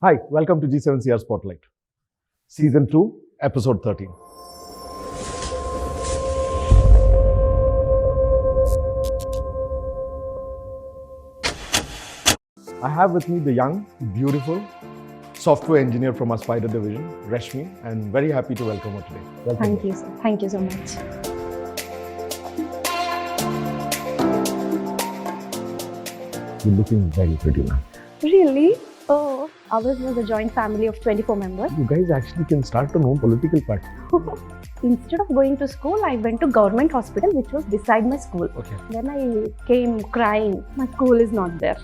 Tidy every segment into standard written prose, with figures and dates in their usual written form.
Hi, welcome to G7CR Spotlight, Season 2, Episode 13. I have with me the young, beautiful software engineer from our Spider division, Rashmi, and very happy to welcome her today. Welcome. Thank you, sir. Thank you so much. You're looking very pretty, man. Really? Oh, ours was a joint family of 24 members. You guys actually can start an own political party. Instead of going to school, I went to government hospital, which was beside my school. Okay. Then I came crying. My school is not there.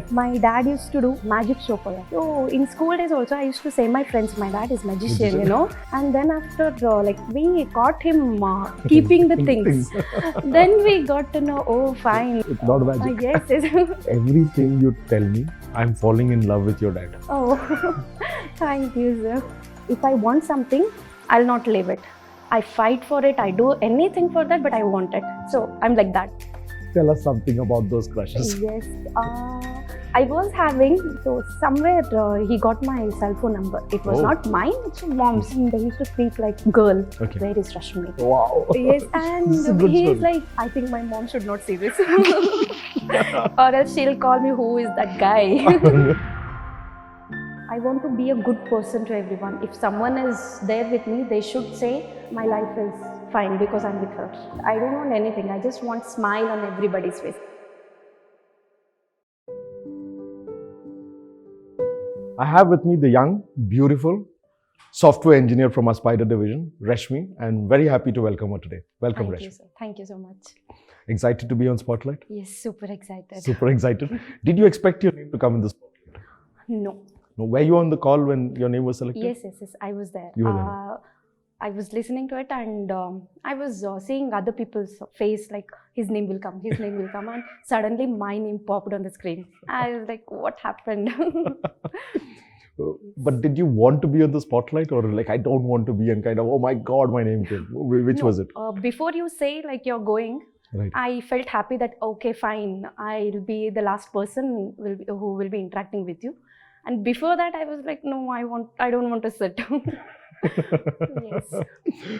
My dad used to do magic show for us. So in school days also, I used to say my friends, my dad is magician, you know. And then after we caught him keeping the things. Then we got to know, oh, fine. It's not magic. Yes. Everything you tell me, I'm falling in love with your dad. Oh, thank you, sir. If I want something, I'll not leave it. I fight for it. I do anything for that, but I want it. So I'm like that. Tell us something about those crushes. Yes. I was having, so somewhere he got my cell phone number. It was not mine, it's mom's. And they used to speak like, girl, Okay. where is Rashmi? Wow. Yes, This is a and good he's story. like, I think my mom should not see this. Or else she'll call me, who is that guy? I want to be a good person to everyone. If someone is there with me, they should say, my life is fine because I'm with her. I don't want anything. I just want smile on everybody's face. I have with me the young, beautiful software engineer from our Spider division, Rashmi, and very happy to welcome her today. Welcome, Thank you, Rashmi. sir. Thank you so much. Excited to be on Spotlight? Yes, super excited. Super excited. Did you expect your name to come in the Spotlight? No. No, were you on the call when your name was selected? Yes. I was there. You were there. I was listening to it and I was seeing other people's face like his name will come, and suddenly my name popped on the screen. I was like, what happened? But did you want to be on the Spotlight or like, I don't want to be, and kind of, oh my God, my name came? Which No, was it? Before you say like you're going, Right. I felt happy that okay, fine, I'll be the last person who will be interacting with you. And before that, I was like, no, I don't want to sit. Yes.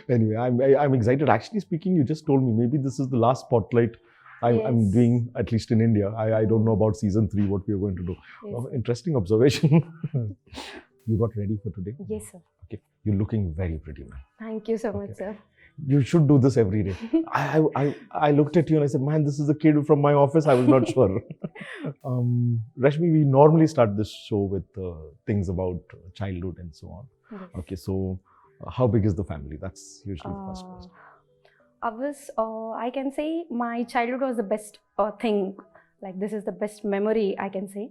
Anyway, I'm excited. Actually speaking, you just told me maybe this is the last Spotlight I'm Yes. doing, at least in India. I don't know about season 3, what we are going to do. Yes. Interesting observation. You got ready for today? Yes, sir. Okay. You're looking very pretty, man. Thank you so much, Okay. sir. You should do this every day. I looked at you and I said, man, this is a kid from my office. I was not sure. Rashmi, we normally start this show with things about childhood and so on. Yes. Okay, so how big is the family? That's usually the first question. I can say my childhood was the best thing. Like this is the best memory I can say.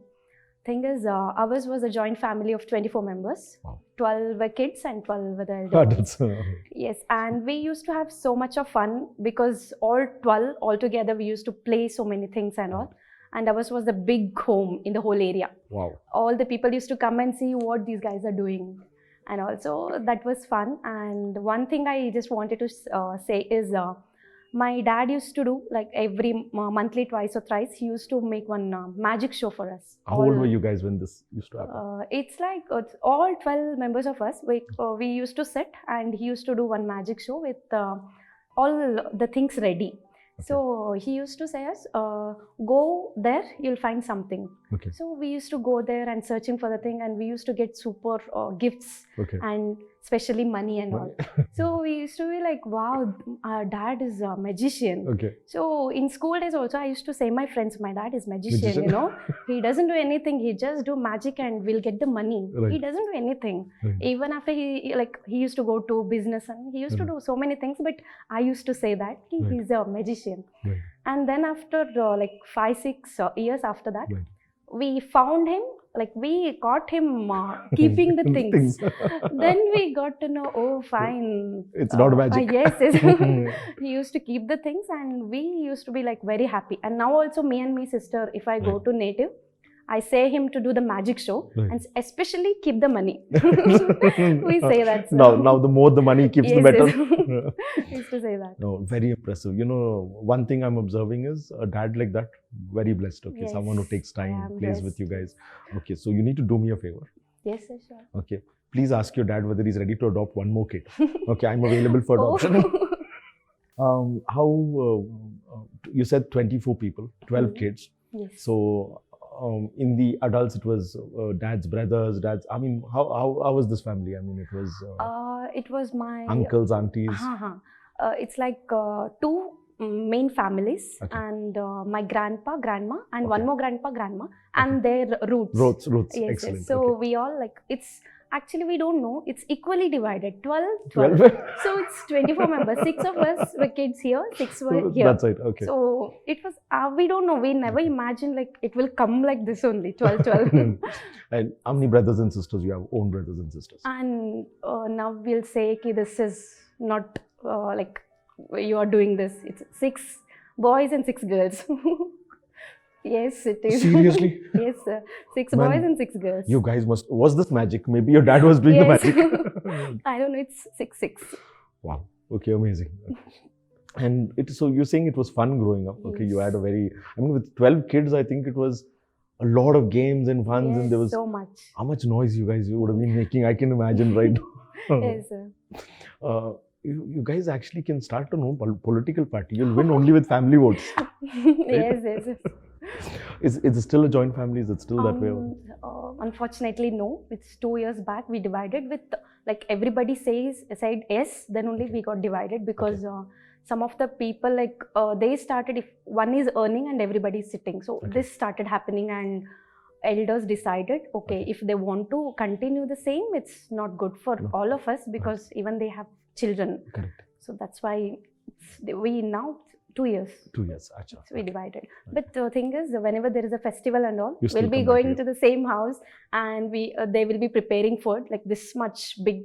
Thing is, ours was a joint family of 24 members. Wow. 12 were kids and 12 were the elder ones. That's Yes, and we used to have so much of fun because all 12 altogether we used to play so many things and all. And ours was the big home in the whole area. wow. All the people used to come and see what these guys are doing. And also that was fun. And one thing I just wanted to say is my dad used to do like every monthly, twice or thrice, he used to make one magic show for us. How old were you guys when this used to happen? It's like all 12 members of us, we used to sit and he used to do one magic show with all the things ready. Okay. So he used to say us, go there, you'll find something. Okay. So we used to go there and searching for the thing, and we used to get super gifts Okay. and especially money and all. So we used to be like, wow, our dad is a magician. Okay. So in school days also, I used to say my friends, my dad is magician, Magician. you know. He doesn't do anything, he just do magic and we'll get the money. Right. He doesn't do anything. Right. Even after he used to go to business and he used to do so many things, but I used to say that Right. he's a magician. Right. And then after 5-6 years after that, Right. we found him, like we caught him keeping the things. Then we got to know, oh, fine. It's not magic. Yes. He used to keep the things and we used to be like very happy. And now also me and my sister, if I go Right. to native, I say him to do the magic show Right. and especially keep the money. We say that. So. Now the more the money keeps, the Yes, better. yes. We used to say that. No, very impressive. One thing I'm observing is a dad like that, very blessed. Okay, someone who Yes, takes I time, am plays with blessed. you guys. Okay, so you need to do me a favor. Yes, yes, sure. Okay, please ask your dad whether he's ready to adopt one more kid. Okay, I'm available for adoption. Oh. How you said 24 people, 12 Mhm. kids. Yes. So in the adults, it was dad's brothers, dad's. I mean, how was this family? I mean, it was It was my uncles, aunties. Uh-huh. It's like two main families, Okay. and my grandpa, grandma, and Okay. one more grandpa, grandma, and their roots. Roots. Yes, Excellent. yes. So Okay. we all like it's actually we don't know. It's equally divided. 12. 12. So it's 24 members. 6 of us were kids here. 6 were here. That's right. Okay. So it was. We don't know. We never imagined like it will come like this only. 12, 12. And how many brothers and sisters you have? Own brothers and sisters. And now we'll say ki this is not like you are doing this. It's 6 boys and 6 girls. Yes, it is. Seriously? Yes, sir. 6 Man, boys and 6 girls. You guys was this magic? Maybe your dad was doing Yes. the magic. I don't know. It's 6, 6. Wow. Okay, amazing. And so you're saying it was fun growing up. Okay, you had a very. I mean, with 12 kids, I think it was a lot of games and fun, Yes, and there was so much. how much noise you guys would have been making. I can imagine right now. Yes, sir. You guys actually can start a no political party. You'll win only with family votes. Yes, yes, yes. Is it still a joint family? Is it still that way? Unfortunately, no. It's 2 years back. We divided with like everybody said yes. Then only we got divided because some of the people like they started if one is earning and everybody is sitting. So this started happening and elders decided if they want to continue the same, it's not good for all of us because even they have children. Correct. So that's why we now 2 years. 2 years. Acha. So we divided. But the thing is, whenever there is a festival and all, You still we'll be come back going here. to the same house and they will be preparing food, like this much big,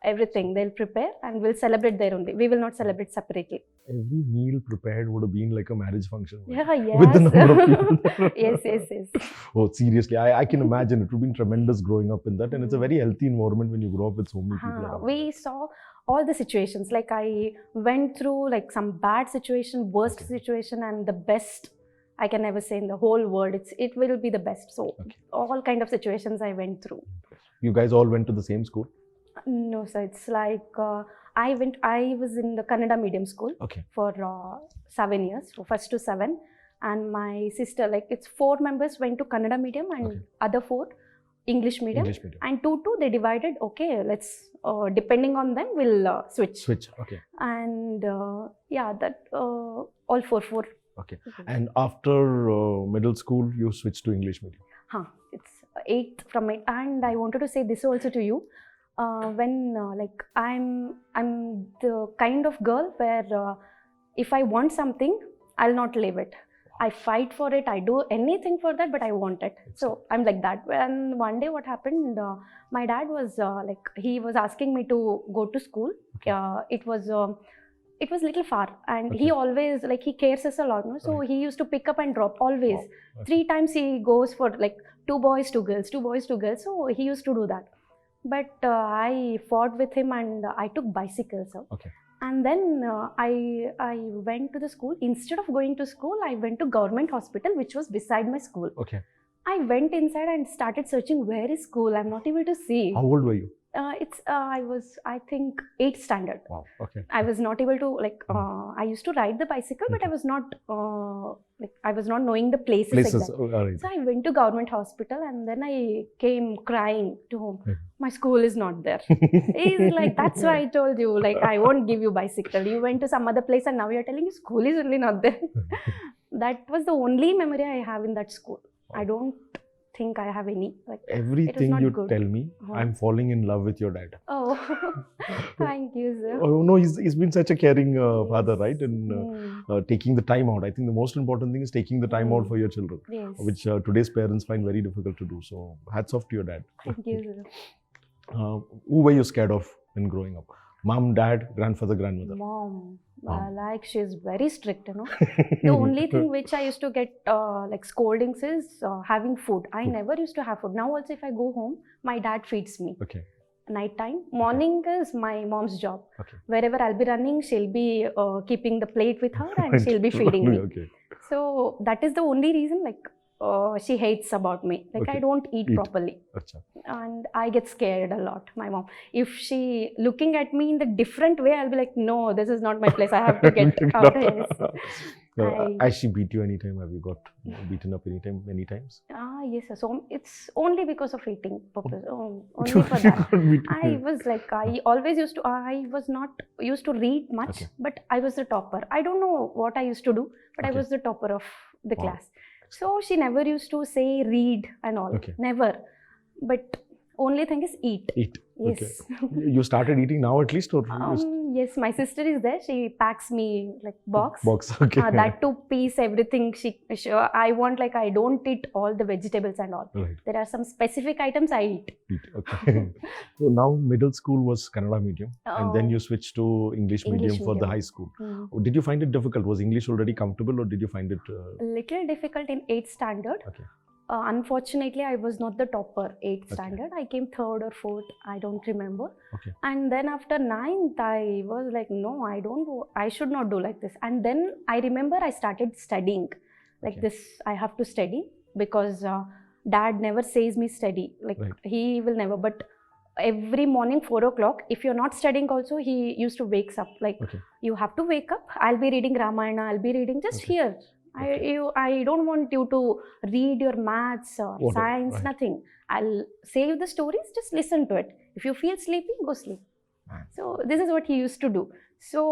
everything. They'll prepare and we'll celebrate there only. We will not celebrate separately. Every meal prepared would have been like a marriage function. Right? Yeah, yes. With the number of people. Yes, yes, yes. Oh, seriously, I can imagine it would have been tremendous growing up in that. And it's a very healthy environment when you grow up with so many people around. We saw all the situations. Like I went through like some bad situation, worst situation, and the best I can ever say in the whole world. It will be the best. So all kind of situations I went through. You guys all went to the same school? No, sir. It's like I was in the Kannada medium school for 7 years, so first to 7. And my sister, like it's 4 members went to Kannada medium and other 4 English medium. And 2 they divided. Okay, let's depending on them we'll switch. Okay. And that all 4. Okay. And after middle school, you switched to English medium. It's 8th from 8. And I wanted to say this also to you. When like I'm the kind of girl where if I want something, I'll not leave it. I fight for it. I do anything for that, but I want it. So I'm like that. And one day, what happened? My dad was he was asking me to go to school. It was little far, and he always he cares us a lot. No? So he used to pick up and drop always. 3 times he goes for like 2 boys, 2 girls, 2 boys, 2 girls. So he used to do that. But I fought with him and I took bicycles. And then I went to the school. Instead of going to school, I went to government hospital, which was beside my school. I went inside and started searching, where is school? I'm not able to see. How old were you? I was, I think, 8th standard. Wow. Okay. I was not able to I used to ride the bicycle, but I was not I was not knowing the places. Like that. So I went to government hospital and then I came crying to home. My school is not there. He's like, that's why I told you, like, I won't give you bicycle. You went to some other place and now you're telling you school is only not there. That was the only memory I have in that school. I don't think I have any. Like, everything you tell me, I'm falling in love with your dad. Oh, thank you, sir. Oh no, he's been such a caring father, right? And taking the time out. I think the most important thing is taking the time out for your children, which today's parents find very difficult to do. So hats off to your dad. Thank you, sir. Who were you scared of when growing up? Mom, dad, grandfather, grandmother? Mom. Like she's very strict, The only thing which I used to get like scoldings is having food. I Food. never used to have food. Now also if I go home, my dad feeds me. Okay. Night time. Morning is my mom's job. Okay. Wherever I'll be running, she'll be keeping the plate with her and Right. she'll be feeding me. Okay. So that is the only reason like she hates about me. Like Okay. I don't eat properly. Acha. And I get scared a lot, my mom. If she looking at me in the different way, I'll be like, no, this is not my place. I have to get out. Yes. Has she beat you anytime? Have you got beaten up anytime, many times? Yes, sir. So it's only because of eating purpose. Only You for that. got beaten. I was like, I always used to, I was not used to read much, Okay. but I was the topper. I don't know what I used to do, but I Okay. was the topper of the Wow. class. So she never used to say read and all. Okay. Never. But only thing is eat. Eat. Yes. You started eating now at least, or Yes, my sister is there. She packs me like box. box? Okay. That too piece everything. I want like I don't eat all the vegetables and all. Right. There are some specific items I eat. Eat. Okay. So now middle school was Kannada medium, and then Oh. you switched to English medium English for the medium. high school. Mm. Did you find it difficult? Was English already comfortable, or did you find it? Little difficult in 8th standard. Okay. Unfortunately, I was not the topper 8th Okay. standard. I came 3rd or 4th. I don't remember. Okay. And then after 9th, I was like, no, I don't do, I should not do like this. And then I remember I started studying. Like Okay. this, I have to study because dad never says me study. Like Right. he will never. But every morning 4 o'clock, if you're not studying also, he used to wakes up. Like Okay. you have to wake up. I'll be reading Ramayana. I'll be reading just Okay. here. Okay. I don't want you to read your maths or Whatever, science, right. nothing. I'll say you the stories, just listen to it. If you feel sleepy, go sleep. Man. So this is what he used to do. So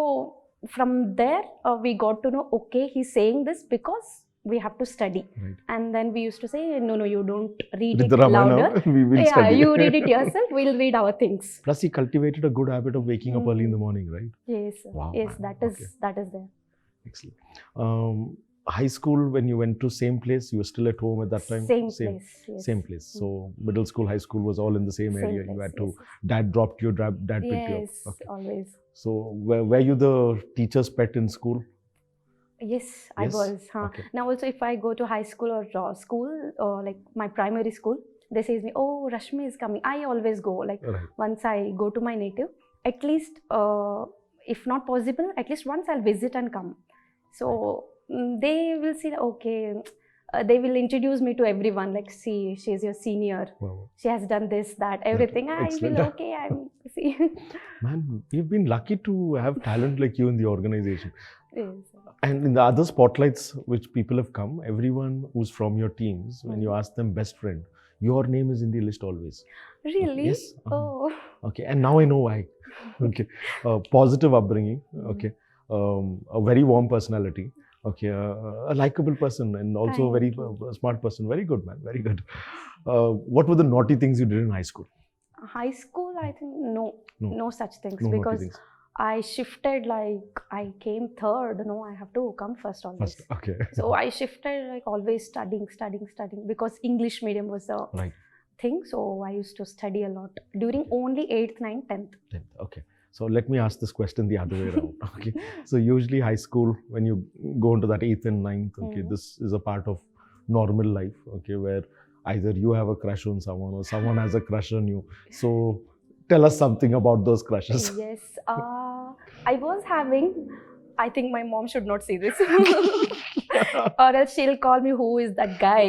from there, we got to know, okay, he's saying this because we have to study. Right. And then we used to say, no, you don't read Read it the Ramayana. louder. We will Yeah, study. you read it yourself, we'll read our things. Plus, he cultivated a good habit of waking up early in the morning, right? Yes, sir. Wow, Yes, man. that is Okay. that is there. Excellent. High school, when you went to same place, you were still at home at that time? Same place. Yes. Same place. So middle school, high school was all in the same Same area. You place, had to, yes. dad dropped you, dad picked you up. Yes, Okay. always. So were you the teacher's pet in school? Yes, I Yes? was. Okay. Now also if I go to high school or school, like my primary school, they say me, oh, Rashmi is coming. I always go. Like Right. once I go to my native, at least, if not possible, at least once I'll visit and come. So they will see, okay, they will introduce me to everyone. Like, see, she's your senior. Wow. She has done this, that, everything. I Excellent. will, okay, I'm, see. Man, you've been lucky to have talent like you in the organization. Yes. And in the other spotlights which people have come, everyone who's from your teams, when you ask them best friend, your name is in the list always. Really? Yes. Oh. Okay, and now I know why. Okay, positive upbringing. Okay, a very warm personality. Okay, a likable person and also a very smart person. Very good, man. Very good. What were the naughty things you did in high school? High school, I think no such things, No naughty because things. I shifted, like I came 3rd. No, I have to come first always. First, okay. So I shifted, like always studying because English medium was the Right. thing. So I used to study a lot during only 8th, 9th, 10th. Okay. So let me ask this question the other way around. Okay. So usually high school, when you go into that 8th and 9th, okay, this is a part of normal life, okay, where either you have a crush on someone or someone has a crush on you. So tell us something about those crushes. Yes, I was having. I think my mom should not see this, or else she'll call me, "Who is that guy?"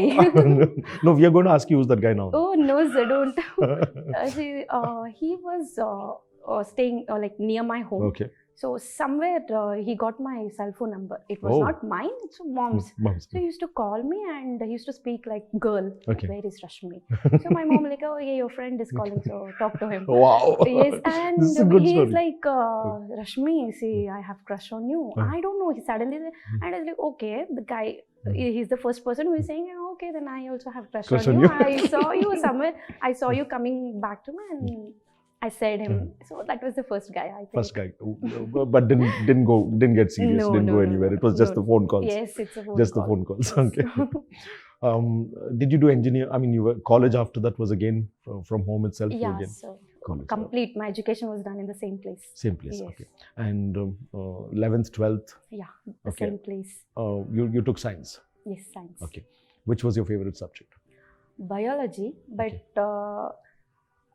No, we are going to ask you who's that guy now. Oh no, sir, don't. He was staying like near my home. Okay. So somewhere he got my cell phone number. It was Oh. not mine, it's mom's. Mums. So he used to call me and he used to speak like, girl, Okay. where is Rashmi? So my mom like, oh yeah, your friend is calling, so talk to him. Wow. Yes, and This is a good he's story. like, Rashmi, see, I have crush on you. Uh. I don't know. He suddenly, and I was like, okay, the guy, he's the first person who is saying, okay, then I also have crush on you. I saw you somewhere. I saw you coming back to me, and I said him. So that was the first guy, I think. First guy, but didn't get serious, No, didn't no, go no, anywhere. no, it was just no. the phone calls. Yes, it's a phone Just call. the phone calls. Yes. Okay. Did you do engineer? I mean, you were college after that was again from home itself. Yeah, Again. so College. complete. My education was done in the same place. Same place. Yes. Okay. And 11th, 12th, Yeah, the Okay. same place. you took science. Yes, science. Okay. Which was your favorite subject? Biology, but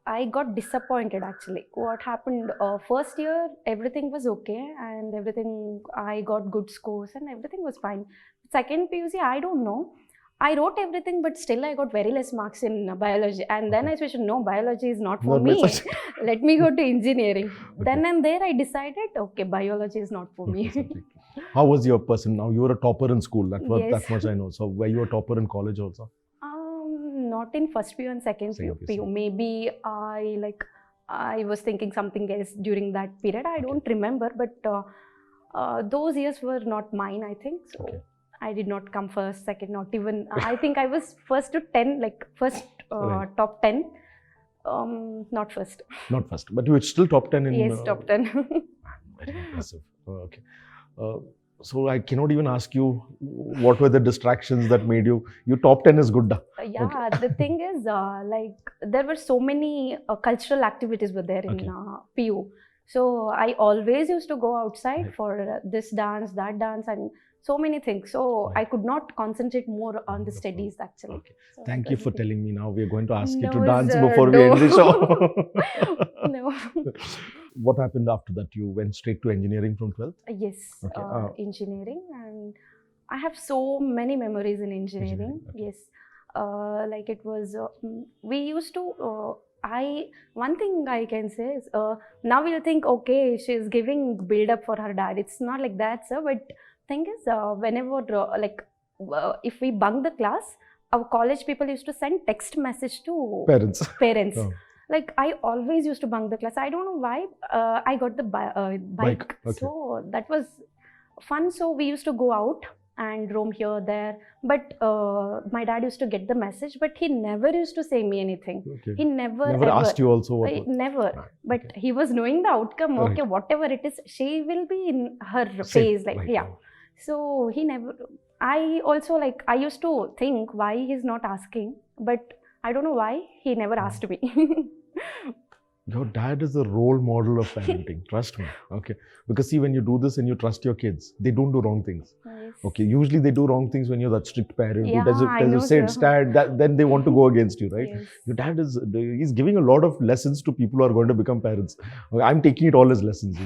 I got disappointed actually. What happened? First year, everything was okay, and everything I got good scores, and everything was fine. Second PUC, I don't know. I wrote everything, but still I got very less marks in biology. And then Okay. I switched. No, biology is not for Not my me. subject. Let me go to engineering. Then and there, I decided, okay, biology is not for me. Okay, subject. How was your person? Now you were a topper in school. That Yes. much I know. So were you a topper in college also? Not in first PU and second Second PU. PU. Maybe I was thinking something else during that period. I don't remember, but those years were not mine, I think. So Okay. I did not come first, second, not even. I think I was first to 10, like first Right. top 10. Not first. Not first, but you were still top 10 in. Yes, top 10. Very impressive. Okay. So I cannot even ask you what were the distractions that made you. You top 10 is good. Yeah, the thing is, like there were so many cultural activities were there in Okay. PU. So I always used to go outside Right. for this dance, that dance, and so many things. So Right. I could not concentrate more on the Wonderful. studies actually. Okay. So Thank that you was for the thing. telling me. Now we are going to ask you to No, dance sir, before we end the show. No. What happened after that? You went straight to engineering from 12th? Yes, Okay. engineering, and I have so many memories in engineering. Engineering, okay. Yes, like it was. We used to. One thing I can say is now we'll think, okay, she's giving build up for her dad. It's not like that, sir. But thing is, whenever if we bunk the class, our college people used to send text message to Parents. parents. Oh. Like I always used to bunk the class. I don't know why. I got the bike. Okay. So that was fun. So we used to go out and roam here, there. But my dad used to get the message, but he never used to say me anything. Okay. He never Never ever asked you also what. never. Right, But okay. he was knowing the outcome. Right. Okay, whatever it is, she will be in her Same, face. Like right, yeah. right. So he never. I also like. I used to think why he's not asking, but I don't know why he never asked me. Your dad is a role model of parenting. Trust me. Okay. Because see, when you do this and you trust your kids, they don't do wrong things. Yes. Okay. Usually they do wrong things when you're that strict parent Yeah, who I tells you know, sit, sir. stand, then they want to go against you, right? Yes. Your dad he's giving a lot of lessons to people who are going to become parents. I'm taking it all as lessons.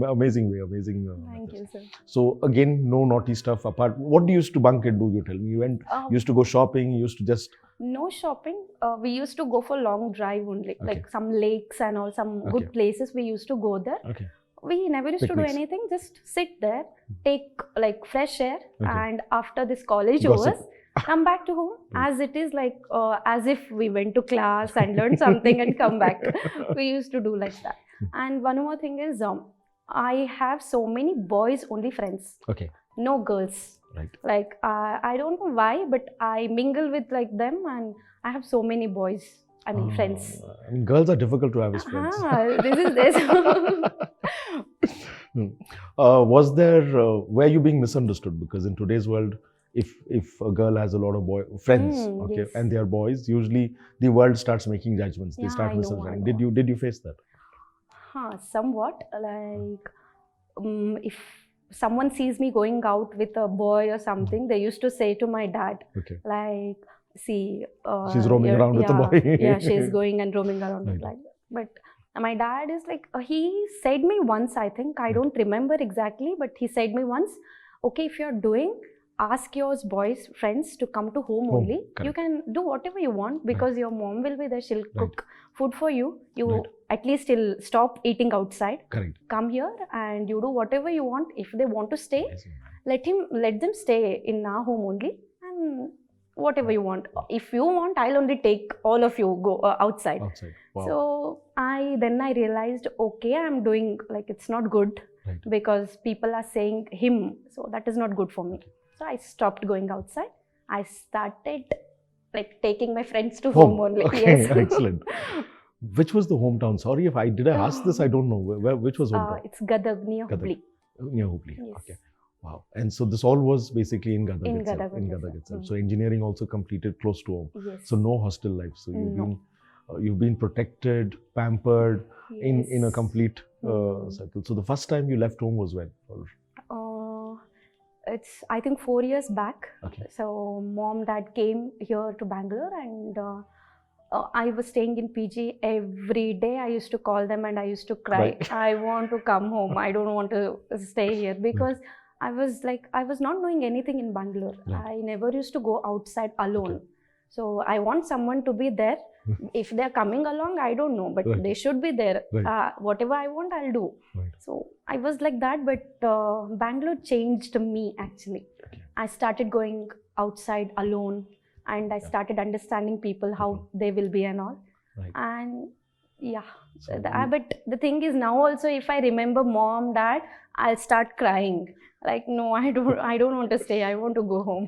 Amazing way, amazing. Thank methods. you, sir. So again, no naughty stuff apart. What do you used to bunk and do? You tell me. You used to go shopping. You used to just. No shopping. We used to go for long drive only, Okay. like some lakes and all, some Okay. good places. We used to go there. Okay. We never used to Picnics. do anything. Just sit there, take like fresh air, Okay. and after this college Gossip. overs, come back to home Right. as it is like as if we went to class and learned something and come back. We used to do like that. And one more thing is, I have so many boys only friends, Okay. no girls. Right. Like I don't know why, but I mingle with like them, and I have so many boys. I mean friends. I mean, girls are difficult to have as friends. This is this. Was there were you being misunderstood? Because in today's world, if a girl has a lot of friends, okay, Yes. and they are boys, usually the world starts making judgments. They Yeah, start I know, misunderstanding. I know. Did you face that? Somewhat like if someone sees me going out with a boy or something, they used to say to my dad, Okay. like, see, She's roaming you're- around with a yeah, boy. Yeah, she's going and roaming around with Right. like. But my dad is like, he said me once, I think, I don't remember exactly, but he said me once, okay, if you're doing, ask your boys, friends to come to home Home, only. You correct. can do whatever you want because your mom will be there. She'll cook food for you. You Right. at least will stop eating outside. Correct. Come here and you do whatever you want. If they want to stay, Amazing, man. let them stay in our home only, and whatever you want. If you want, I'll only take all of you go outside. Outside. Wow. So I realized, okay, I'm doing like it's not good Right. because people are saying him, so that is not good for me. So I stopped going outside. I started like taking my friends to home only. Okay. Yes. Excellent. Which was the hometown? Sorry if I ask this. I don't know. Which was hometown? It's Gadag near Gadag. Hubli. Near Hubli. Yes. Okay. Wow. And so this all was basically in Gadag In itself. Gadag In itself. Gadag itself. Mm. So engineering also completed close to home. Yes. So no hostel life. So you've No. been. you've been protected, pampered in a Yes. complete Hmm. cycle. So the first time you left home was when? It's I think 4 years back. Okay. So mom dad came here to Bangalore, and I was staying in PG every day. I used to call them and I used to cry. Right. I want to come home. I don't want to stay here because I was not knowing anything in Bangalore. Right. I never used to go outside alone. Okay. So I want someone to be there. If they're coming along, I don't know, but Right. they should be there. Right. Whatever I want, I'll do. Right. So I was like that, but Bangalore changed me actually. Okay. I started going outside alone, and I started understanding people, how they will be and all. Right. And yeah, So but the thing is now also, if I remember mom, dad, I'll start crying. Like, no, I don't want to stay. I want to go home.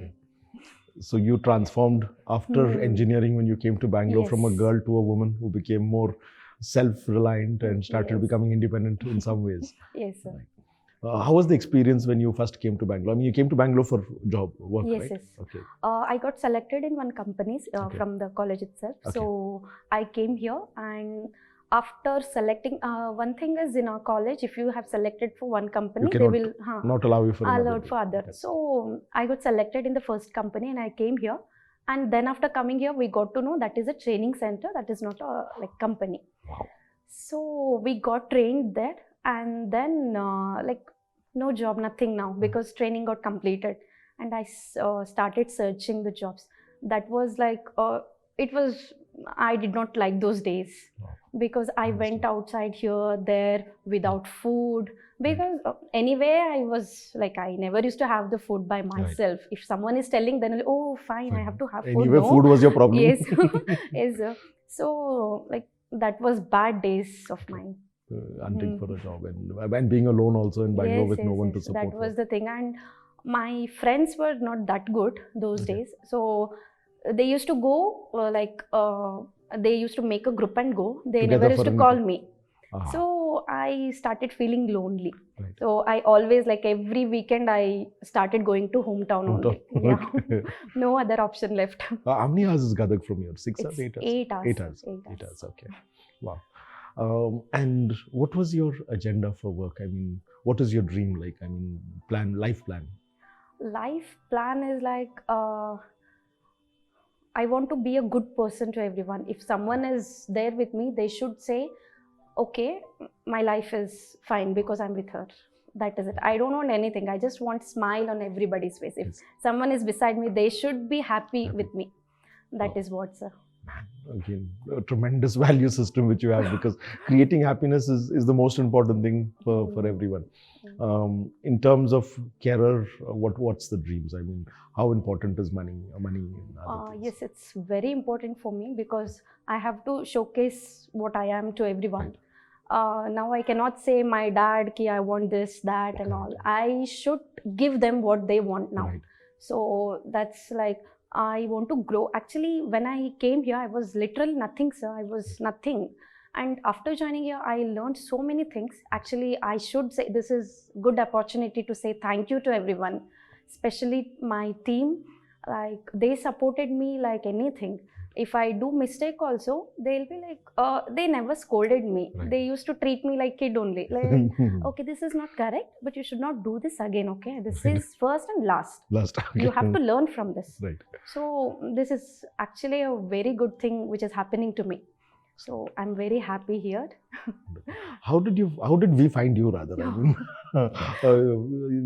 So you transformed after engineering when you came to Bangalore from a Yes. girl to a woman who became more self-reliant and started Yes. becoming independent in some ways. Yes, sir. How was the experience when you first came to Bangalore? I mean, you came to Bangalore for work, Yes, right? yes. Okay. I got selected in one company Okay. from the college itself. Okay. So I came here, and after selecting, one thing is in our college, if you have selected for one company, they cannot will Not allow you for another. allowed for other. Okay. So I got selected in the first company, and I came here. And then after coming here, we got to know that is a training center. That is not a company. Wow. So we got trained there, and then no job, nothing now, because training got completed, and I started searching the jobs. That was I did not like those days, Wow. because I Understood. went outside here, there, without food. Because anyway, I was like, I never used to have the food by myself. If someone is telling, then I'll, oh, fine, I have to have food. Anyway, No. food was your problem. Yes, yes. So that was bad days of mine. Hunting for a job and being alone also in Bangalore with no one to support. That was the thing. And my friends were not that good those Okay. days. So they used to go they used to make a group and go. They Together never used for to a call meeting. me. Ah, So I started feeling lonely. right. So I always, like every weekend, I started going to hometown only. Yeah. Okay. No other option left. How many hours is Gadag from here? 6 It's or 8 hours? 8 hours. 8 hours. 8 8 hours. hours. Okay. Wow. And what was your agenda for work? I mean, what is your dream like? I mean, life plan. Life plan is like, I want to be a good person to everyone. If someone is there with me, they should say, okay, my life is fine because I'm with her. That is it. I don't want anything. I just want smile on everybody's face. If Yes. someone is beside me, they should be happy Happy. with me. That Wow. is what, sir. Again, a tremendous value system which you have, because creating happiness is the most important thing for everyone. In terms of career, what's the dreams? I mean, how important is money and other things? Yes, it's very important for me because I have to showcase what I am to everyone. Now I cannot say my dad ki I want this, that and all. I should give them what they want now. Right. So that's like, I want to grow. Actually, when I came here, I was literally nothing, sir. I was nothing. And after joining here, I learned so many things. Actually, I should say this is good opportunity to say thank you to everyone, especially my team. Like, they supported me like anything. If I do mistake also, they'll be like, they never scolded me. Right. They used to treat me like kid only. Like, okay, this is not correct, but you should not do this again, okay? This Right. is first and last. Last. You have to learn from this. Right. So this is actually a very good thing which is happening to me. So I'm very happy here. How did we find you rather? I mean,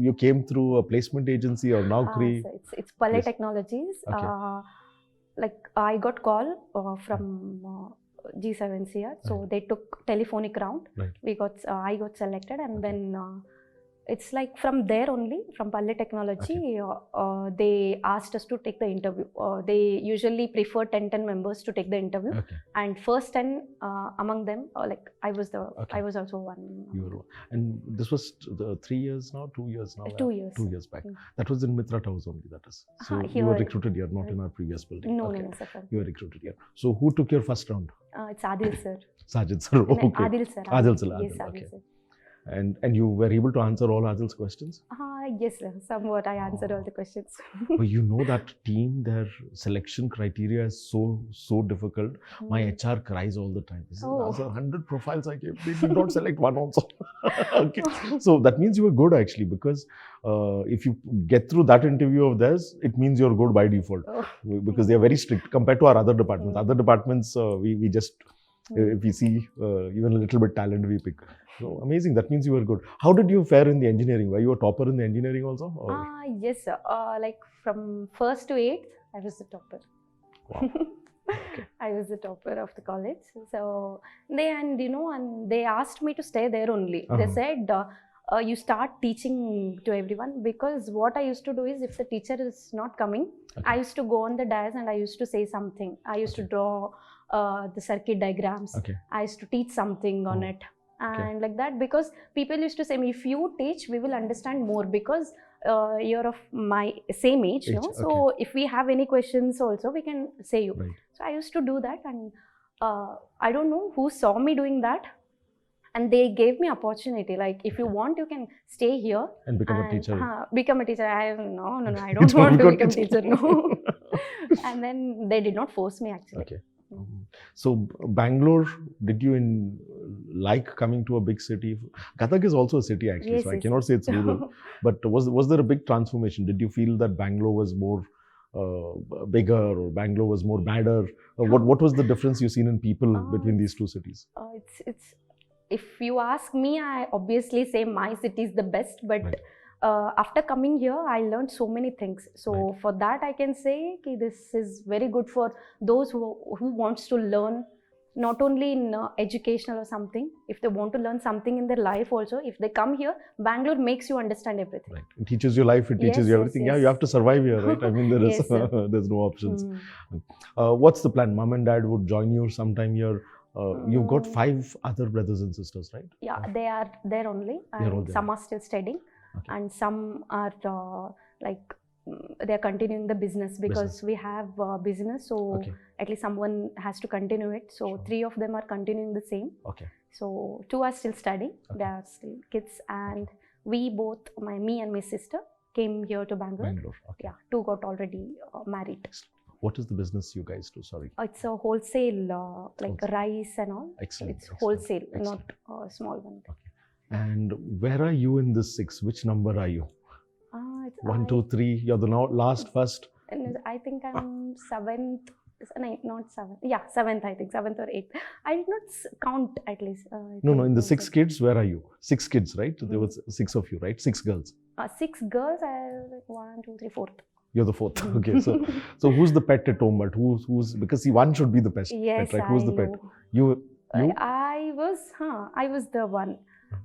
you came through a placement agency or Naukri? So it's Palle Yes. Technologies. Okay. Like, I got call from G7CR. So they took telephonic round. Right. I got selected, and Okay. then it's like from there only, from Palle Technology, they asked us to take the interview. They usually prefer 10 members to take the interview, Okay. and first 10 among them, like I was Okay. I was also one. You were, and this was 3 years now, 2 years now. 2 years. 2 years back. Mm. That was in Mitra House only. That is. So you Here- were recruited here, not in our previous building. No, Okay. no, sir. You were recruited here. So who took your first round? It's Adil sir. Sajid sir. No, Okay. Adil sir. Adil sir, Yes, Adil, Adil okay. sir. And you were able to answer all Adil's questions? Yes, sir. Somewhat I answered all the questions. But you know that team, their selection criteria is so difficult. My HR cries all the time. He says, Oh. "Sir, 100 profiles I gave, they did not select one also." Okay. So that means you were good actually, because if you get through that interview of theirs, it means you're good by default. Oh. Because they are very strict compared to our other departments. Other departments, we just, if we see even a little bit talent, we pick. So amazing. That means you were good. How did you fare in the engineering? Were you a topper in the engineering also? Or? Yes, sir. Like from 1st to 8th, I was the topper. Wow. Okay. I was the topper of the college. So they asked me to stay there only. They said, you start teaching to everyone, because what I used to do is, if the teacher is not coming, I used to go on the dais and I used to say something. I used to draw the circuit diagrams. I used to teach something on it. And like that, because people used to say me, if you teach, we will understand more, because you're of my same age, no? So if we have any questions also, we can say you. Right. So I used to do that, and I don't know who saw me doing that, and they gave me opportunity. Like, if you want, you can stay here and become a teacher. Become a teacher. No, I don't want to become teacher. No. And then they did not force me actually. Okay. So Bangalore, did you like coming to a big city? Gadag is also a city actually, Yes, so I yes. cannot say it's rural. But was there a big transformation? Did you feel that Bangalore was more bigger, or Bangalore was more badder? What was the difference you've seen in people between these two cities? It's if you ask me, I obviously say my city is the best, but Right. After coming here, I learned so many things. So Right. for that, I can say this is very good for those who wants to learn, not only in educational or something. If they want to learn something in their life also, if they come here, Bangalore makes you understand everything. Right. It teaches you life, it teaches Yes, you yes, everything. yes. Yeah, you have to survive here, right? I mean, there is Yes, sir. there's no options. Mm. What's the plan? Mom and dad would join you sometime here. You've got 5 other brothers and sisters, right? Yeah, they are there only, They are all and there. some are still studying, and some are they are continuing the business, because we have business, so at least someone has to continue it. So 3 of them are continuing the same. Okay. So 2 are still studying. They are still kids, and we both, me and my sister, came here to Bangalore. Okay. Yeah, 2 got already married. What is the business you guys do? Sorry. It's a wholesale, like rice and all. Excellent. It's wholesale, not a small one. And where are you in this 6? Which number are you? It's 1, 2, 3. You're the last, first. And I think I'm 7th. Not 7th. Yeah, 7th, I think. 7th or 8th. I did not count at least. No. In the 6 kids, where are you? 6 kids, right? There was 6 of you, right? 6 girls. 6 girls. I was like 1, 2, 3, 4th. You're the 4th. Okay. So who's the pet at home? But who's because see, one should be the best. Yes, pet, right? Who's the pet? You. I was the one.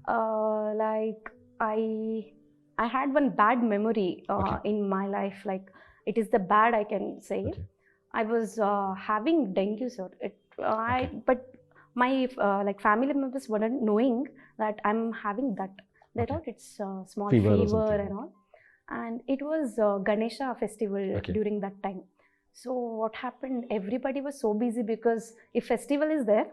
Like I had one bad memory in my life. Like, it is the bad, I can say. I was having dengue, sir. But my like family members weren't knowing that I'm having that. They thought it's small fever and all. And it was Ganesha festival during that time. So what happened? Everybody was so busy, because if festival is there,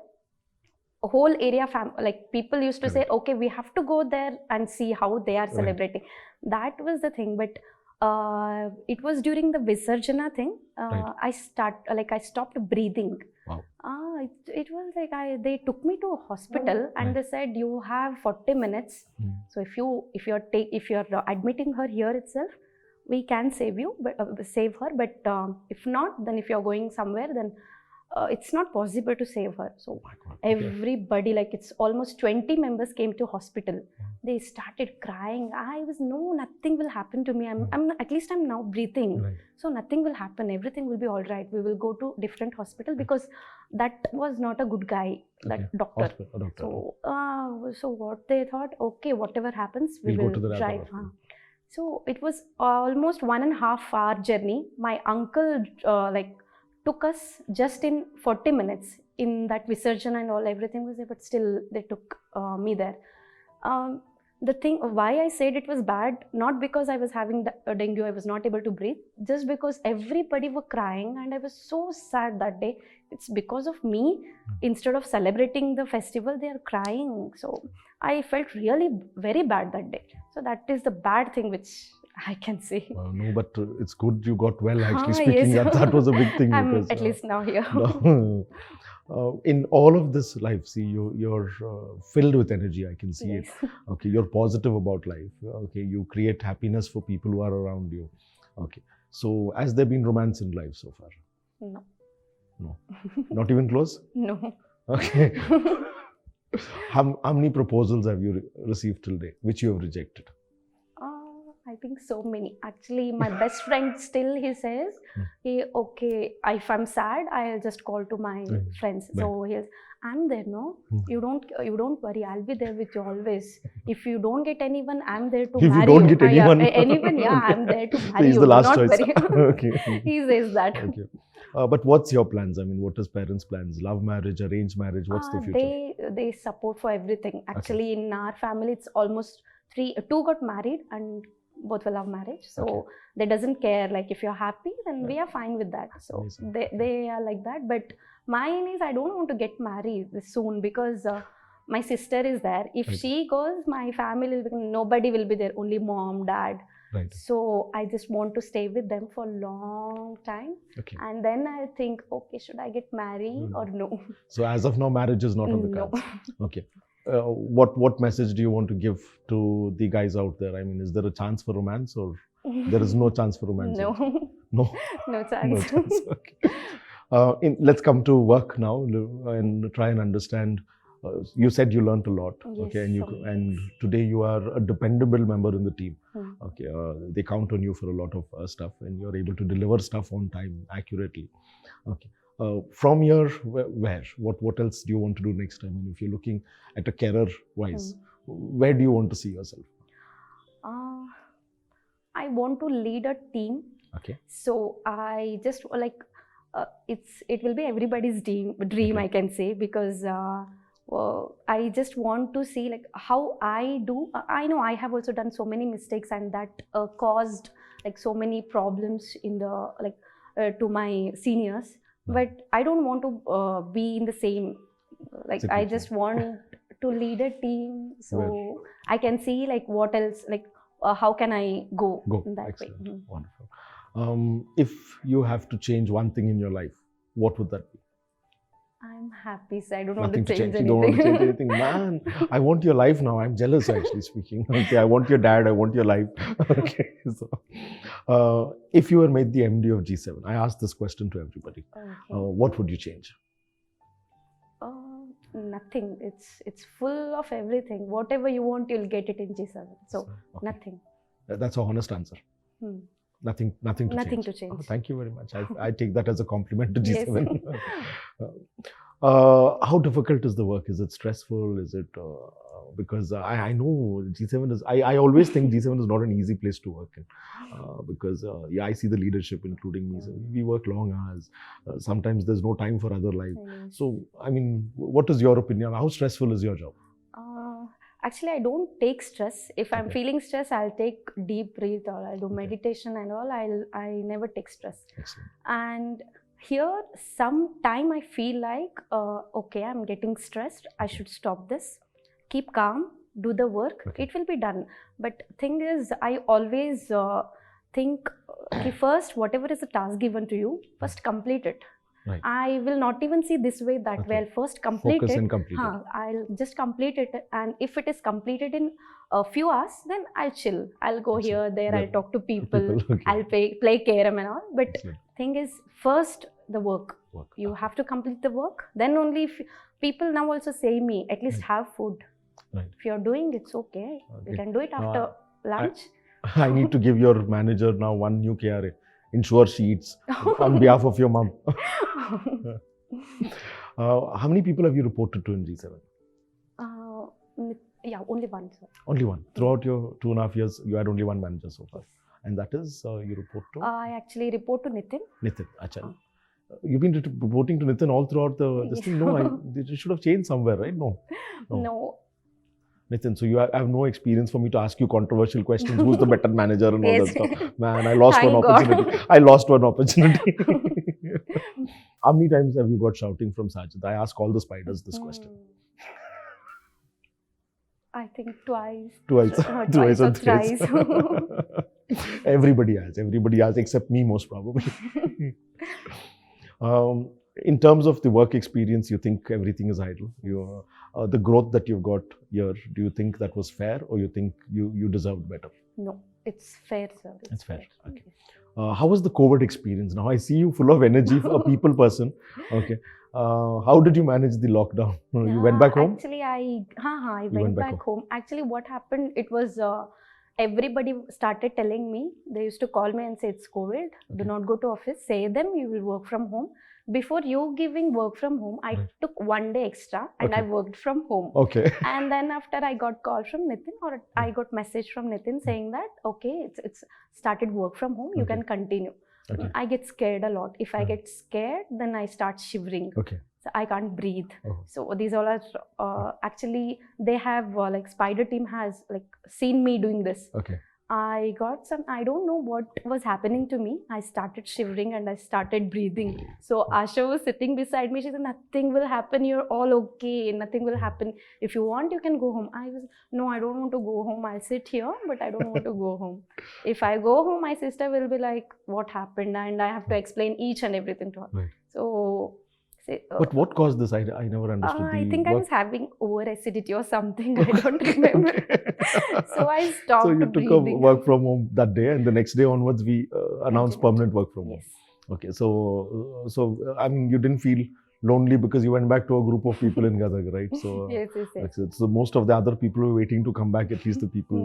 whole area like people used to say, okay, we have to go there and see how they are celebrating. That was the thing. But it was during the Visarjana thing. I stopped breathing. Wow. It was like they took me to a hospital and they said, you have 40 minutes. So if you're admitting her here itself, we can save her. But if not, then if you're going somewhere, then it's not possible to save her. So everybody, like it's almost 20 members came to hospital. They started crying. Nothing will happen to me. At least I'm now breathing. So nothing will happen. Everything will be all right. We will go to different hospital, because that was not a good guy, that doctor. So what they thought, okay, whatever happens, we will drive. So it was almost 1.5 hour journey. My uncle took us just in 40 minutes in that Visarjana and all, everything was there, but still they took me there. The thing why I said it was bad, not because I was having dengue, I was not able to breathe, just because everybody were crying and I was so sad that day. It's because of me. Instead of celebrating the festival, they are crying. So I felt really very bad that day. So that is the bad thing which I can say. No, but it's good you got well, actually Ah, speaking. yes. That was a big thing. I'm because, at least now here. no. In all of this life, see, you're filled with energy. I can see it. Yes. Okay, you're positive about life. Okay, you create happiness for people who are around you. Okay, so has there been romance in life so far? No. No, not even close. No. Okay. How many proposals have you received till date, which you have rejected? I think so many. Actually, my best friend still, he says, okay, if I'm sad, I'll just call to my friends. So he's, I'm there, no? You don't worry, I'll be there with you always. If you don't get anyone, I'm there to if marry you don't you. get anyone, anyone, yeah, okay. I'm there to So marry he's you. the last Not choice. worry. Okay. He says that. Okay. But what's your plans? I mean, what is parents' plans? Love marriage, arranged marriage? What's the future? They support for everything. Actually, in our family, it's almost two got married and both were love marriage. So they doesn't care. Like if you're happy, then we are fine with that. So they are like that. But mine is I don't want to get married soon because my sister is there. If she goes, my family will be, nobody will be there. Only mom, dad. Right. So I just want to stay with them for a long time. Okay. And then I think, okay, should I get married or no? So as of now, marriage is not on the cards. Okay. What message do you want to give to the guys out there? I mean, is there a chance for romance or there is no chance for romance? No. No? No chance. No chance. Okay. Let's come to work now and try and understand. You said you learned a lot, yes, okay, and today you are a dependable member in the team. Okay, they count on you for a lot of stuff, and you're able to deliver stuff on time, accurately. Okay, from here, what else do you want to do next time? I mean, if you're looking at a career wise, where do you want to see yourself? I want to lead a team. Okay. So I just like it will be everybody's dream. Okay. I can say because. I just want to see like how I do. I know I have also done so many mistakes and that caused like so many problems in the like to my seniors. But I don't want to be in the same. Like I just want to lead a team, so I can see like what else, like how can I go in that way. Wonderful. If you have to change one thing in your life, what would that be? I'm happy, so I don't want to change anything. You don't want to change anything. Man, I want your life now. I'm jealous, actually speaking. Okay, I want your dad. I want your life. Okay. So, if you were made the MD of G7, I asked this question to everybody. Okay. What would you change? Nothing. It's full of everything. Whatever you want, you'll get it in G7. So, nothing. That's an honest answer. Nothing to change. Oh, thank you very much. I take that as a compliment to G7. Yes. How difficult is the work? Is it stressful? Is it because I know G7 is. I always think G7 is not an easy place to work in because I see the leadership, including me. So we work long hours. Sometimes there's no time for other life. So I mean, what is your opinion? How stressful is your job? Actually, I don't take stress. If I'm feeling stress, I'll take deep breath or I'll do meditation and all. I never take stress. Excellent. And here, sometime I feel like, okay, I'm getting stressed. I should stop this. Keep calm. Do the work. It will be done. But thing is, I always think, okay, first, whatever is the task given to you, first complete it. Right. I will not even see this way, that way. I'll first complete Focus it. And complete it. I'll just complete it. And if it is completed in a few hours, then I'll chill. I'll go here, there, I'll talk to people. I'll play carom and all. But thing is, first the work. You have to complete the work. Then only if people now also say me, at least have food. Right. If you're doing it's okay. You can do it after lunch. I need to give your manager now one new KRA. Ensure she eats on behalf of your mom. How many people have you reported to in G7? Yeah, only one, sir. Only one. Throughout your 2.5 years, you had only one manager so far. And that is, you report to? I actually report to Nitin. Nitin, acha. You've been reporting to Nitin all throughout this thing? No, it should have changed somewhere, right? No. Nitin, so I have no experience for me to ask you controversial questions. Who's the better manager and all Yes. that stuff? Man, I lost one Thank God. opportunity. I lost one opportunity. How many times have you got shouting from Sajid? I ask all the spiders this question. I think twice. Twice, Twice or or thrice. thrice. Everybody has, except me most probably. In terms of the work experience, you think everything is idle? The growth that you've got here, do you think that was fair, or you think you deserved better? No, it's fair, sir. It's fair. Okay. How was the COVID experience? Now I see you full of energy, a people person. Okay. How did you manage the lockdown? You went back home? Actually, I went back home. Actually, what happened? It was everybody started telling me. They used to call me and say it's COVID. Do Okay. not go to office. Say them you will work from home. Before you giving work from home, I Right. took 1 day extra and I Okay. worked from home. Okay. And then after I got call from Nitin, or I got message from Nitin saying that okay, it's started work from home. You Okay. can continue. Okay. I get scared a lot. If I Mhm. get scared, then I start shivering. Okay. So I can't breathe. Oh. So these all are actually they have like Spider team has like seen me doing this. Okay. I got some, I don't know what was happening to me. I started shivering and I started breathing. So Asha was sitting beside me. She said, nothing will happen. You're all okay. Nothing will happen. If you want, you can go home. I was, no, I don't want to go home. I'll sit here, but I don't want to go home. If I go home, my sister will be like, what happened? And I have to explain each and everything to her. Right. So, But what caused this? I never understood. I the think I work- was having over acidity or something. I don't remember. So I stopped So you took a breathing. work from home that day, and the next day onwards, we announced Continued. permanent work from home. Yes. Okay, so I mean, you didn't feel lonely because you went back to a group of people in Gadag, right? So Yes. that's it. So most of the other people were waiting to come back. At least the people.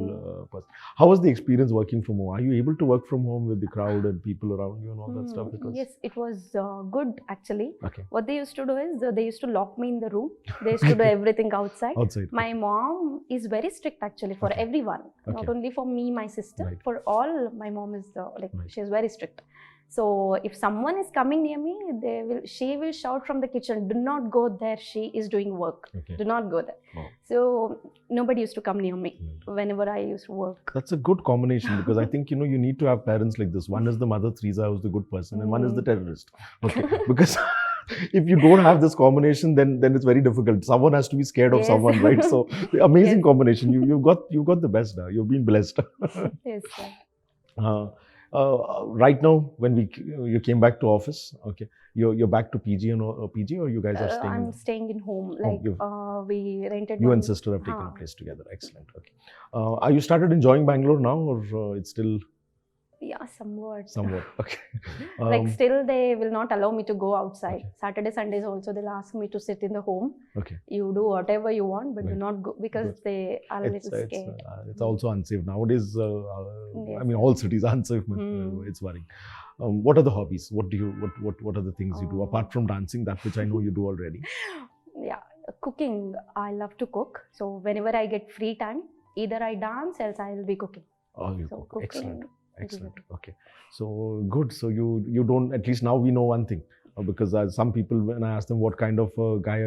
Hmm. How was the experience working from home? Are you able to work from home with the crowd and people around you and all that stuff? Because Yes, it was good actually. Okay. What they used to do is they used to lock me in the room. They used to do everything outside. outside. My mom is very strict actually for Okay. everyone, Okay. not only for me, my sister. Right. For all, my mom is Right. she is very strict. So if someone is coming near me, she will shout from the kitchen, "Do not go there. She is doing work. Okay. Do not go there." Wow. So nobody used to come near me Right. whenever I used to work. That's a good combination because I think you need to have parents like this. One is the mother Teresa, who's the good person, and one is the terrorist. Okay, because if you don't have this combination, then it's very difficult. Someone has to be scared of Yes. someone, right? So amazing Yes. combination. You've got the best now. You've been blessed. Yes, sir. Right now, when you came back to office, okay, you're back to PG PG, or you guys are staying? I'm staying in home. Like we rented. You one- and sister have taken a Haan. place together. Excellent. Okay. Are you started enjoying Bangalore now, or it's still Yeah, somewhat. somewhat? Okay. Like still they will not allow me to go outside. Okay. Saturday, Sundays also they'll ask me to sit in the home. Okay. You do whatever you want, but do Right. not go because Good. they are a It's, little scared. it's also unsafe nowadays. Yes. I mean, all cities are unsafe. But, Hmm. it's worrying. What are the hobbies? What are the things you do apart from dancing? That which I know you do already. Yeah, cooking. I love to cook. So whenever I get free time, either I dance, else I'll be cooking. Oh, you So cook. cooking. Excellent. is Excellent. it. Okay. So good. So you don't. At least now we know one thing. Because some people, when I ask them what kind of guy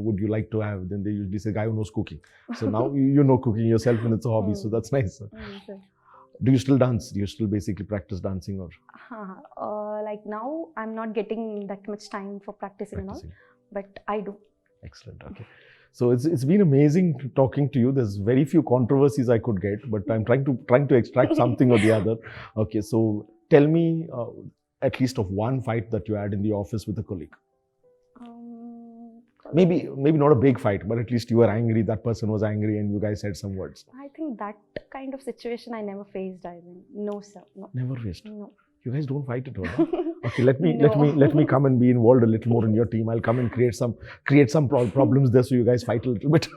would you like to have, then they usually say guy who knows cooking. So now you know cooking yourself, and it's a hobby. So that's nice. Sir. Do you still dance? Do you still basically practice dancing or Like now, I'm not getting that much time for practicing and all, practicing? but I do. Excellent. Okay. So it's been amazing talking to you. There's very few controversies I could get, but I'm trying to extract something or the other. Okay. So tell me at least of one fight that you had in the office with a colleague. Maybe not a big fight, but at least you were angry. That person was angry, and you guys said some words. I think that kind of situation I never faced. I mean, no, sir, no. Never faced. No. You guys don't fight at all. Huh? Okay, let me come and be involved a little more in your team. I'll come and create some problems there, so you guys fight a little bit.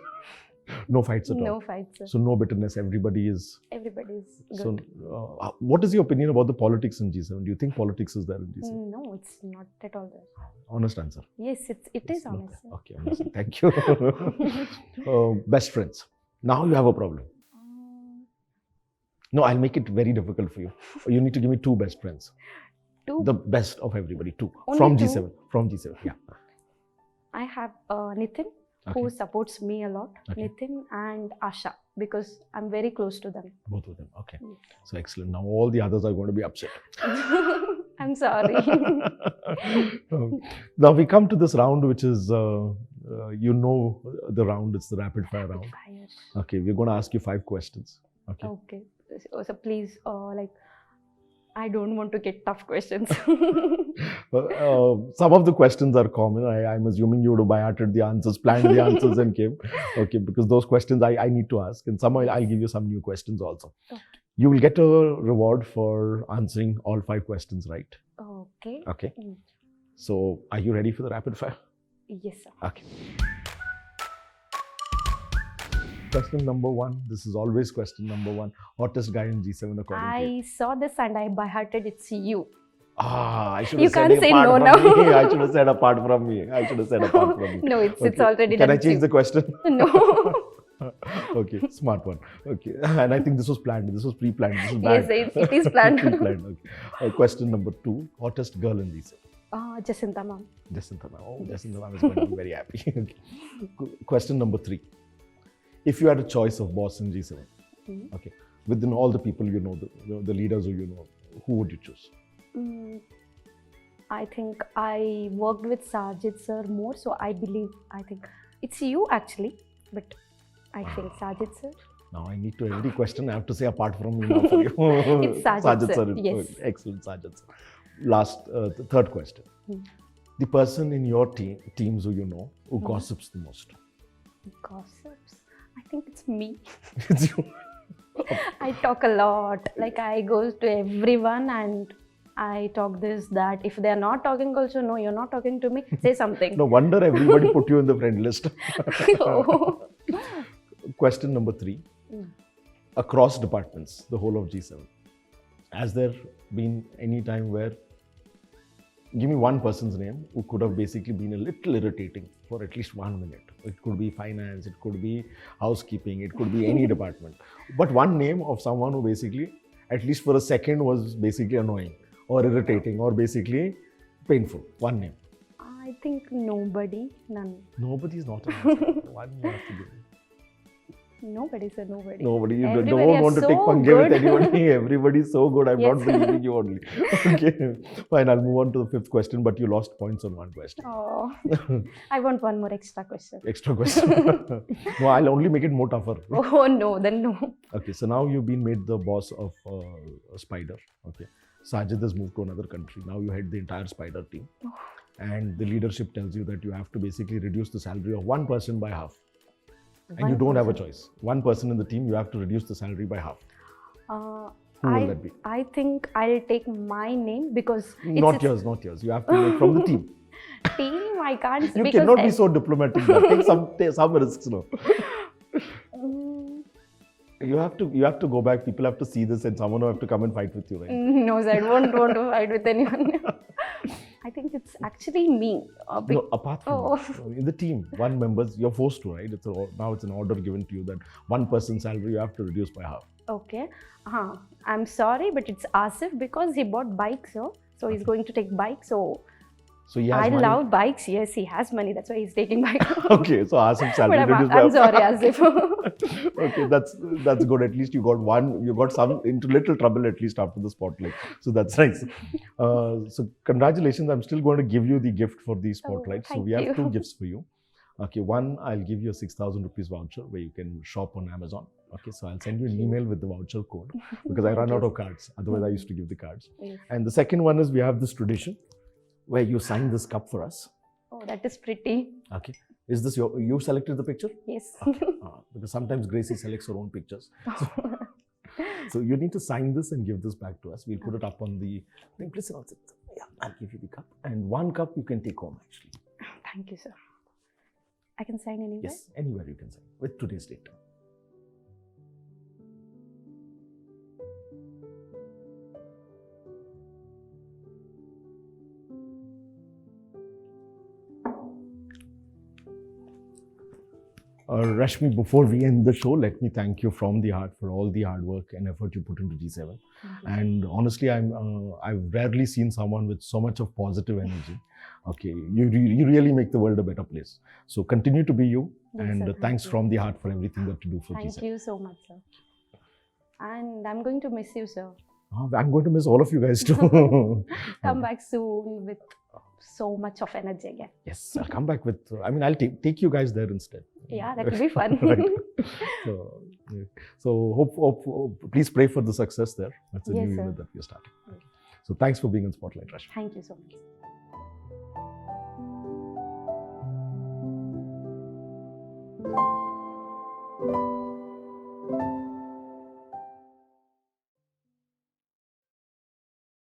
No fights at all. No fights, sir. So no bitterness. Everybody's Everybody's good. So, what is your opinion about the politics in G7? Do you think politics is there in G7? No, it's not at all there. Honest answer. Yes, it It's is not honest. there. Okay, honest. Thank you. Best friends. Now you have a problem. No, I'll make it very difficult for you. You need to give me two best friends. Two. The best of everybody. Two. Only From two? G7. From G7. Yeah. I have Nitin who Okay. supports me a lot, Okay. Nitin and Asha, because I'm very close to them. Both of them. Okay. Mm. So excellent. Now all the others are going to be upset. I'm sorry. Now we come to this round, which is, the round. It's the rapid fire round. Fire. Okay. We're going to ask you 5 questions. Okay. Okay. So please, I don't want to get tough questions. Some of the questions are common. I'm assuming you would have by hearted the answers, planned the answers, and came. Okay, because those questions I need to ask, and some I'll give you some new questions also. Okay. You will get a reward for answering all 5 questions right. Okay. Okay. Mm. So, are you ready for the rapid fire? Yes, sir. Okay. Question number 1. This is always question number 1. Hottest guy in G7 according to you. I saw this and I by hearted it's you. I should You have said can't say apart no from now. me. I should have said apart from me. I should have said apart from me. No, it's Okay. already Can done. I change the question? No. Okay, smart one. Okay, and I think this was planned. This was pre-planned. This is bad. Yes, it is planned. Pre-planned. Okay. Question number 2. Hottest girl in G7. Jacinta ma'am. Jacinta ma'am. Oh, Yes. Jacinta ma'am is going to be very happy. Okay. Question number 3. If you had a choice of boss in G7, Mm. okay, within all the people you know, the leaders who you know, who would you choose? I think I worked with Sajid sir more, so I think it's you actually, but I think Sajid sir. Now I need to every question I have to say apart from me now for you. It's Sajid sir, yes. Excellent, Sajid sir. Last, the third question. Hmm. The person in your teams who you know, who Hmm. gossips the most. Gossips. I think it's me. It's you. I talk a lot. Like I go to everyone and I talk this, that. If they are not talking also, no, you're not talking to me, say something. No wonder everybody put you in the friend list. Oh. Question number 3. Mm. Across departments, the whole of G7, has there been any time where, give me one person's name who could have basically been a little irritating for at least 1 minute? It could be finance, it could be housekeeping, it could be any department. But one name of someone who basically, at least for a second, was basically annoying or irritating or basically painful. One name. I think nobody, none. Nobody is not an answer. One you have to give me. Nobody, sir, nobody. Nobody, you Everybody don't are want to so take pange with good. anybody. Everybody's so good. I'm Yes. not believing you only. Okay, fine. I'll move on to the 5th question, but you lost points on one question. Oh, I want one more extra question. Extra question. No, I'll only make it more tougher. Oh no, then no. Okay, so now you've been made the boss of Spider. Okay, Sajid has moved to another country. Now you head the entire Spider team, Oh. and the leadership tells you that you have to basically reduce the salary of one person by half. And One you don't have a person. choice. One person in the team, you have to reduce the salary by half. Who will that be? I think I'll take my name because Not yours, not yours. You have to make from the team. team. I can't. You because cannot be so diplomatic. Take some risks, no. Mm, You have to go back. People have to see this, and someone will have to come and fight with you, right? no, sir, I don't want to fight with anyone. I think it's actually me. No, apart from Oh. that, in the team, one members, you're forced to, right? Now it's an order given to you that one person's salary you have to reduce by half. Okay. I'm sorry, but it's Asif because he bought bikes, so he's going to take bikes. So he has I money. love bikes. Yes, he has money. That's why he's taking bikes. Okay, so Asif's salary But reduced by I'm half. sorry, Asif. Okay, that's good. At least you got one. You got some into little trouble at least after the spotlight. So that's nice. So congratulations. I'm still going to give you the gift for the spotlight. So thank we have you. 2 gifts for you. Okay, one, I'll give you a 6,000 rupees voucher where you can shop on Amazon. Okay, so I'll send you an email with the voucher code because I run out of cards. Otherwise, I used to give the cards. Yes. And the second one is we have this tradition where you sign this cup for us. Oh, that is pretty. Okay, is this you selected the picture? Yes. Because sometimes Gracie selects her own pictures. So you need to sign this and give this back to us. We'll put it up on the thing. Please sit. Yeah, I'll give you the cup. And one cup you can take home actually. Thank you, sir. I can sign anywhere? Yes, anywhere you can sign with today's date. Rashmi, before we end the show, let me thank you from the heart for all the hard work and effort you put into G7. And honestly, I've rarely seen someone with so much of positive energy. Okay, you really make the world a better place. So continue to be you, Yes, and sir, thank thanks you. from the heart for everything that you do for Thank G7. you so much, sir. And I'm going to miss you, sir. I'm going to miss all of you guys too. Come back soon with so much of energy again. Yes, I'll come back with. I'll take you guys there instead. Yeah, that will be fun. Right. So, yeah. So hope, please pray for the success there. That's a Yes, new sir. unit that we're starting. Okay. So thanks for being on Spotlight, Rashmi. Thank you so much.